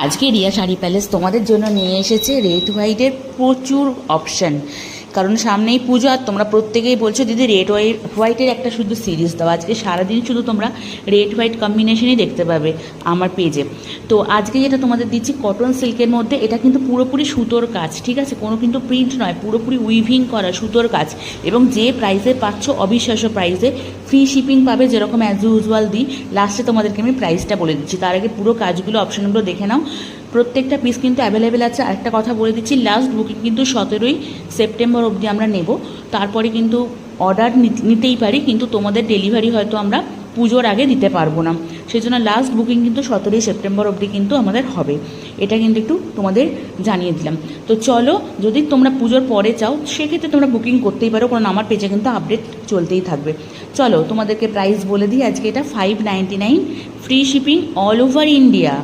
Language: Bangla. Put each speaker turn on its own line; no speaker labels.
আজকে রিয়া শাড়ি প্যালেস তোমাদের জন্য নিয়ে এসেছে রেড হোয়াইটের প্রচুর অপশান। কারণ সামনেই পুজো, আর তোমরা প্রত্যেকেই বলছো দিদি রেড হোয়াইটের একটা শুধু সিরিজ দাও। আজকে সারাদিন শুধু তোমরা রেড হোয়াইট কম্বিনেশনই দেখতে পাবে আমার পেজে। তো আজকে যেটা তোমাদের দিচ্ছি কটন সিল্কের মধ্যে, এটা কিন্তু পুরোপুরি সুতোর কাজ, ঠিক আছে, কোনো কিন্তু প্রিন্ট নয়, পুরোপুরি উইভিং করা সুতোর কাজ। এবং যে প্রাইসে পাচ্ছ অবিশ্বাস্য প্রাইসে, ফ্রি শিপিং পাবে যেরকম অ্যাজ ইউজুয়াল দিই। লাস্টে তোমাদেরকে আমি প্রাইসটা বলে দিচ্ছি, তার আগে পুরো কাজগুলো অপশানগুলো দেখে নাও। প্রত্যেকটা পিস কিন্তু অ্যাভেলেবেল আছে। আরেকটা কথা বলে দিচ্ছি, লাস্ট বুকিং কিন্তু 17ই সেপ্টেম্বর অবধি আমরা নেব। তারপরে কিন্তু অর্ডার নিতেই পারি, কিন্তু তোমাদের ডেলিভারি হয়তো আমরা পুজোর আগে দিতে পারবো না। সেই জন্য লাস্ট বুকিং কিন্তু 17ই সেপ্টেম্বর অবধি কিন্তু আমাদের হবে। এটা কিন্তু একটু তোমাদের জানিয়ে দিলাম। তো চলো, যদি তোমরা পুজোর পরে চাও সেক্ষেত্রে তোমরা বুকিং করতেই পারো, কারণ আমার পেজে কিন্তু আপডেট চলতেই থাকবে। চলো তোমাদেরকে প্রাইস বলে দিই। আজকে এটা 599, free shipping all over India.